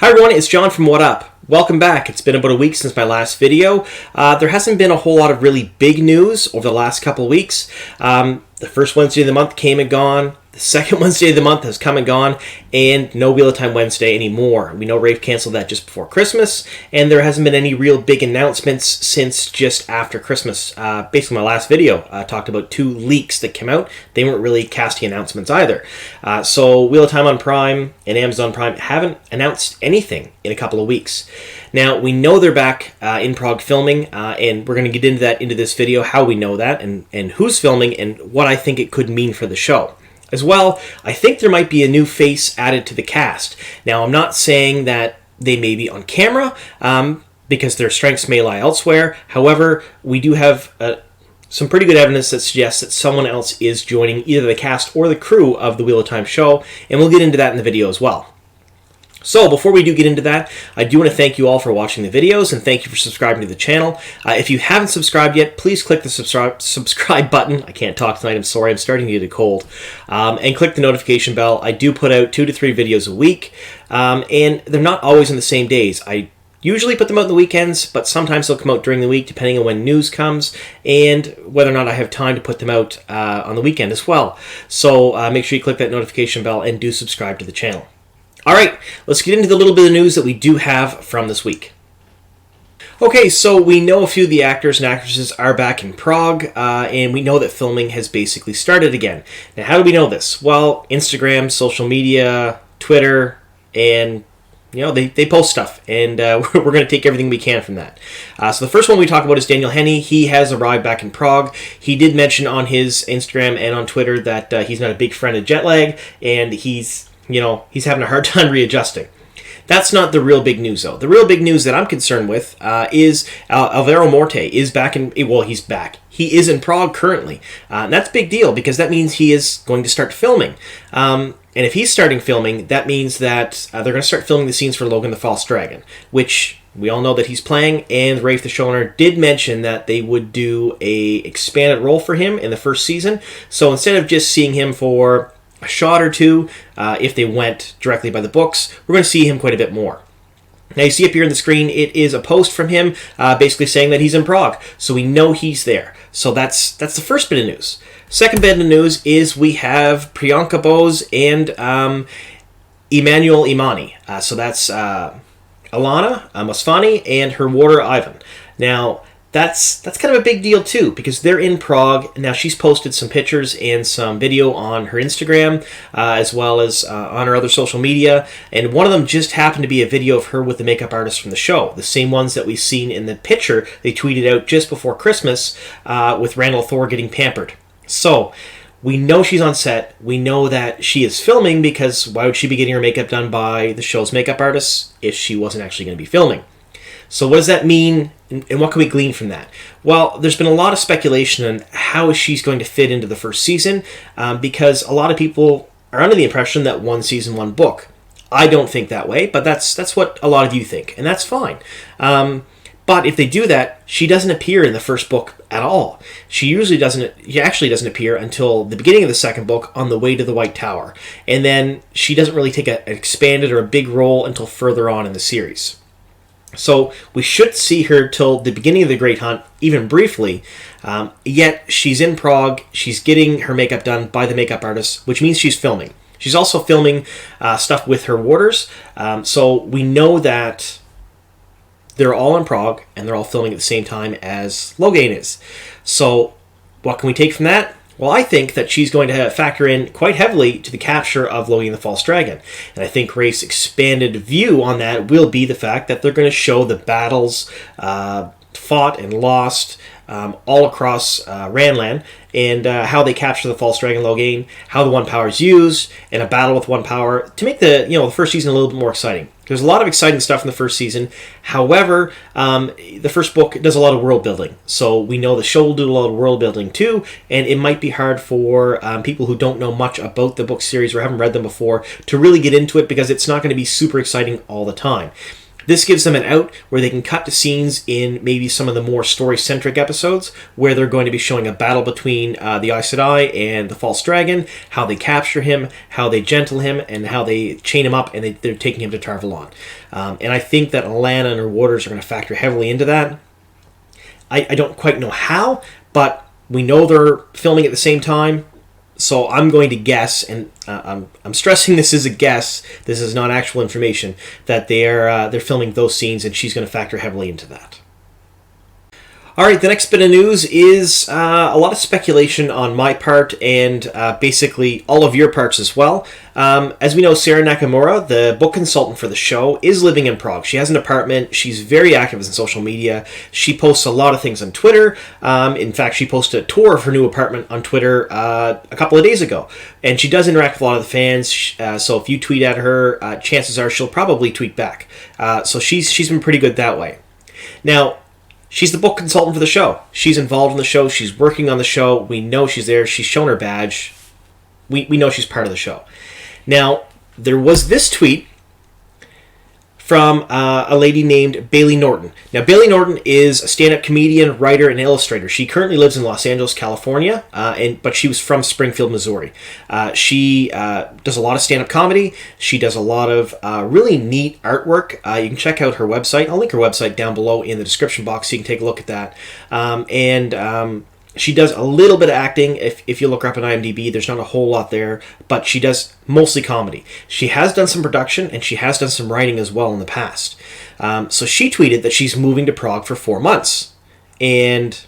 Hi everyone, it's John from What Up. Welcome back. It's been about a week since my last video. There hasn't been a whole lot of really big news over the last couple of weeks. The first Wednesday of the month came and gone. The second Wednesday of the month has come and gone, and no Wheel of Time Wednesday anymore. We know Rafe canceled that just before Christmas, and there hasn't been any real big announcements since just after Christmas. Basically, my last video talked about 2 leaks that came out. They weren't really casting announcements either. So Wheel of Time on Prime and Amazon Prime haven't announced anything in a couple of weeks. Now, we know they're back in Prague filming, and we're going to get into that into this video, how we know that, and who's filming, and what I think it could mean for the show. As well, I think there might be a new face added to the cast. Now, I'm not saying that they may be on camera, because their strengths may lie elsewhere. However, we do have some pretty good evidence that suggests that someone else is joining either the cast or the crew of the Wheel of Time show, and we'll get into that in the video as well. So, before we do get into that, I do want to thank you all for watching the videos, and thank you for subscribing to the channel. If you haven't subscribed yet, please click the subscribe button. I can't talk tonight, I'm sorry, I'm starting to get a cold. And click the notification bell. I do put out 2 to 3 videos a week, and they're not always on the same days. I usually put them out on the weekends, but sometimes they'll come out during the week, depending on when news comes, and whether or not I have time to put them out on the weekend as well. So, make sure you click that notification bell and do subscribe to the channel. All right, let's get into the little bit of news that we do have from this week. Okay, so we know a few of the actors and actresses are back in Prague, and we know that filming has basically started again. Now, how do we know this? Well, Instagram, social media, Twitter, and they post stuff, and we're going to take everything we can from that. So the first one we talk about is Daniel Henney. He has arrived back in Prague. He did mention on his Instagram and on Twitter that he's not a big friend of jet lag, and he's having a hard time readjusting. That's not the real big news, though. The real big news that I'm concerned with is Alvaro Morte is back in... Well, he's back. He is in Prague currently. And that's a big deal because that means he is going to start filming. And if he's starting filming, that means that they're going to start filming the scenes for Logan the False Dragon, which we all know that he's playing, and Rafe the showrunner did mention that they would do a expanded role for him in the first season. So instead of just seeing him for a shot or 2, if they went directly by the books, we're going to see him quite a bit more. Now you see up here on the screen, it is a post from him basically saying that he's in Prague, so we know he's there. So that's the first bit of news. Second bit of news is we have Priyanka Bose and Emmanuel Imani. So that's Alana Mosfani and her warder Ivan. Now, that's kind of a big deal too, because they're in Prague. Now, she's posted some pictures and some video on her Instagram, as well as on her other social media, and one of them just happened to be a video of her with the makeup artist from the show, the same ones that we've seen in the picture they tweeted out just before Christmas with Randall Thor getting pampered. So, we know she's on set. We know that she is filming, because why would she be getting her makeup done by the show's makeup artist if she wasn't actually going to be filming? So what does that mean, and what can we glean from that? Well, there's been a lot of speculation on how she's going to fit into the first season, because a lot of people are under the impression that 1 season, 1 book. I don't think that way, but that's what a lot of you think, and that's fine. But if they do that, she doesn't appear in the first book at all. She actually doesn't appear until the beginning of the second book on the way to the White Tower, and then she doesn't really take an expanded or a big role until further on in the series. So we should see her till the beginning of the Great Hunt, even briefly, yet she's in Prague, she's getting her makeup done by the makeup artist, which means she's filming. She's also filming stuff with her warders, so we know that they're all in Prague, and they're all filming at the same time as Logan is. So what can we take from that? Well, I think that she's going to factor in quite heavily to the capture of Logan the False Dragon. And I think Rafe's expanded view on that will be the fact that they're going to show the battles fought and lost all across Ranland, and how they capture the False Dragon Logan, how the One Power is used, and a battle with One Power to make the first season a little bit more exciting. There's a lot of exciting stuff in the first season. However, the first book does a lot of world building, so we know the show will do a lot of world building too, and it might be hard for people who don't know much about the book series or haven't read them before to really get into it, because it's not going to be super exciting all the time. This gives them an out where they can cut to scenes in maybe some of the more story-centric episodes where they're going to be showing a battle between the Aes Sedai and the False Dragon, how they capture him, how they gentle him, and how they chain him up, and they're taking him to Tar Valon. And I think that Alana and her warders are going to factor heavily into that. I don't quite know how, but we know they're filming at the same time. So I'm going to guess, and I'm stressing this is a guess, this is not actual information, that they're filming those scenes, and she's going to factor heavily into that. All right, the next bit of news is a lot of speculation on my part and basically all of your parts as well. As we know, Sarah Nakamura, the book consultant for the show, is living in Prague. She has an apartment. She's very active in social media. She posts a lot of things on Twitter. In fact, she posted a tour of her new apartment on Twitter a couple of days ago. And she does interact with a lot of the fans. So if you tweet at her, chances are she'll probably tweet back. So she's been pretty good that way. Now, she's the book consultant for the show. She's involved in the show. She's working on the show. We know she's there. She's shown her badge. We know she's part of the show. Now, there was this tweet from a lady named Bailey Norton. Now, Bailey Norton is a stand-up comedian, writer, and illustrator. She currently lives in Los Angeles, California, but she was from Springfield, Missouri. She does a lot of stand-up comedy. She does a lot of really neat artwork. You can check out her website. I'll link her website down below in the description box so you can take a look at that. She does a little bit of acting. If you look her up on IMDb, there's not a whole lot there, but she does mostly comedy. She has done some production, and she has done some writing as well in the past. So she tweeted that she's moving to Prague for 4 months. And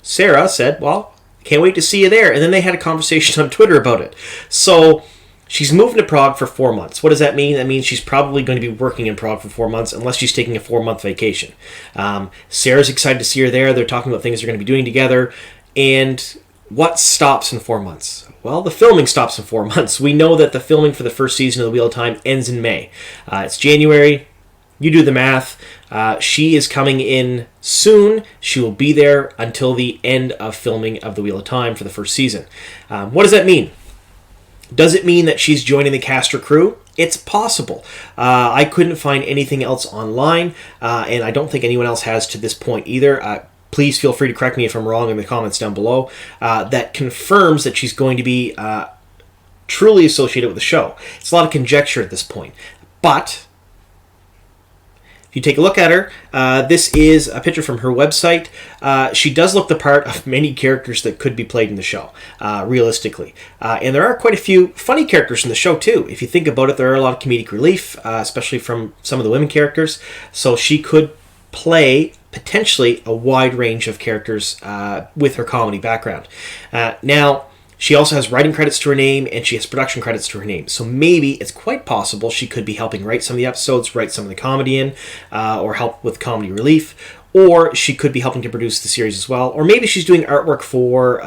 Sarah said, well, can't wait to see you there. And then they had a conversation on Twitter about it. So she's moving to Prague for 4 months. What does that mean? That means she's probably going to be working in Prague for 4 months unless she's taking a 4-month vacation. Sarah's excited to see her there. They're talking about things they're going to be doing together. And what stops in 4 months? Well, the filming stops in 4 months. We know that the filming for the first season of The Wheel of Time ends in May. It's January. You do the math. She is coming in soon. She will be there until the end of filming of The Wheel of Time for the first season. What does that mean? Does it mean that she's joining the cast or crew? It's possible. I couldn't find anything else online, and I don't think anyone else has to this point either. Please feel free to correct me if I'm wrong in the comments down below. That confirms that she's going to be truly associated with the show. It's a lot of conjecture at this point. But if you take a look at her, this is a picture from her website. She does look the part of many characters that could be played in the show, realistically. And there are quite a few funny characters in the show, too. If you think about it, there are a lot of comedic relief, especially from some of the women characters. So she could play, potentially, a wide range of characters with her comedy background. Now, she also has writing credits to her name, and she has production credits to her name. So maybe it's quite possible she could be helping write some of the episodes, write some of the comedy in, or help with comedy relief. Or she could be helping to produce the series as well. Or maybe she's doing artwork for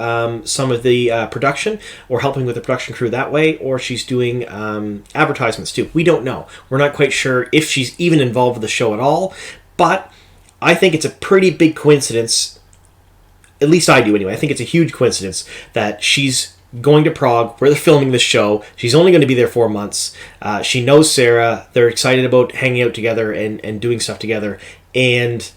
some of the production, or helping with the production crew that way. Or she's doing advertisements too. We don't know. We're not quite sure if she's even involved with the show at all. But I think it's a pretty big coincidence. At least I do anyway. I think it's a huge coincidence that she's going to Prague where they're filming this show. She's only going to be there 4 months. She knows Sarah. They're excited about hanging out together and doing stuff together. And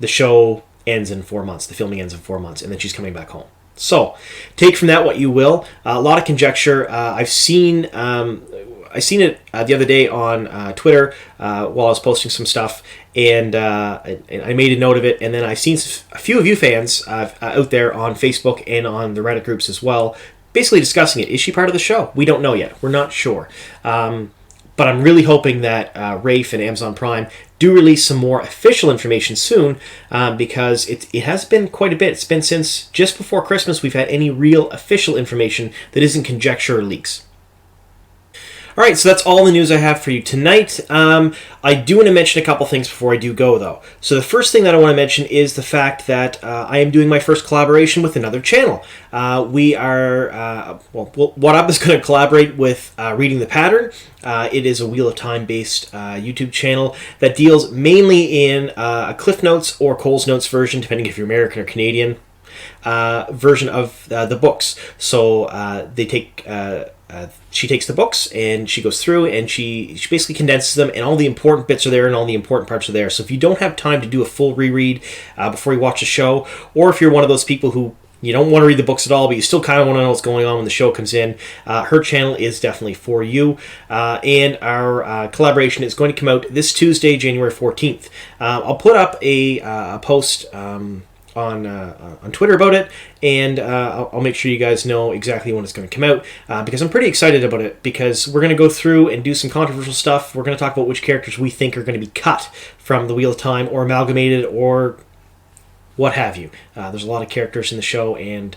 the show ends in 4 months. The filming ends in 4 months. And then she's coming back home. So take from that what you will. A lot of conjecture. I seen it the other day on Twitter while I was posting some stuff, and I made a note of it. And then I've seen a few of you fans out there on Facebook and on the Reddit groups as well, basically discussing it. Is she part of the show? We don't know yet. We're not sure. But I'm really hoping that Rafe and Amazon Prime do release some more official information soon, because it has been quite a bit. It's been since just before Christmas we've had any real official information that isn't conjecture or leaks. All right, so that's all the news I have for you tonight. I do want to mention a couple things before I do go, though. So the first thing that I want to mention is the fact that I am doing my first collaboration with another channel. We are, What Up is going to collaborate with Reading the Pattern. It is a Wheel of Time-based YouTube channel that deals mainly in a Cliff Notes or Cole's Notes version, depending if you're American or Canadian. version of the books. So they take. She takes the books and she goes through and she basically condenses them, and all the important bits are there and all the important parts are there. So if you don't have time to do a full reread before you watch the show, or if you're one of those people who you don't want to read the books at all, but you still kind of want to know what's going on when the show comes in, her channel is definitely for you. And our collaboration is going to come out this Tuesday, January 14th. I'll put up a post on Twitter about it, and I'll make sure you guys know exactly when it's going to come out, because I'm pretty excited about it, because we're going to go through and do some controversial stuff. We're going to talk about which characters we think are going to be cut from the Wheel of Time or amalgamated or what have you. There's a lot of characters in the show, and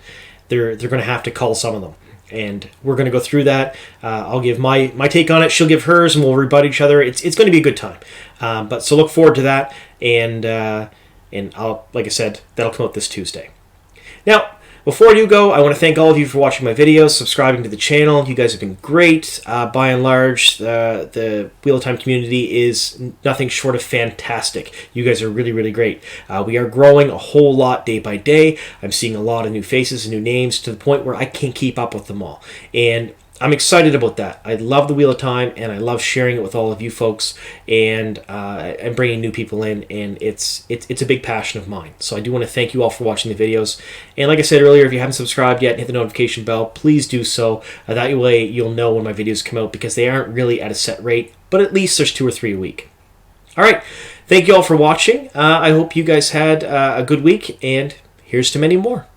they're going to have to cull some of them. And we're going to go through that. I'll give my take on it. She'll give hers, and we'll rebut each other. It's going to be a good time. But so look forward to that. And I'll, like I said, that'll come out this Tuesday. Now, before I do go, I want to thank all of you for watching my videos, subscribing to the channel. You guys have been great. By and large, the Wheel of Time community is nothing short of fantastic. You guys are really, really great. We are growing a whole lot day by day. I'm seeing a lot of new faces and new names to the point where I can't keep up with them all. And I'm excited about that. I love the Wheel of Time, and I love sharing it with all of you folks, and bringing new people in, and it's a big passion of mine. So I do want to thank you all for watching the videos. And like I said earlier, if you haven't subscribed yet and hit the notification bell, please do so. That way you'll know when my videos come out, because they aren't really at a set rate, but at least there's 2 or 3 a week. All right, thank you all for watching. I hope you guys had a good week, and here's to many more.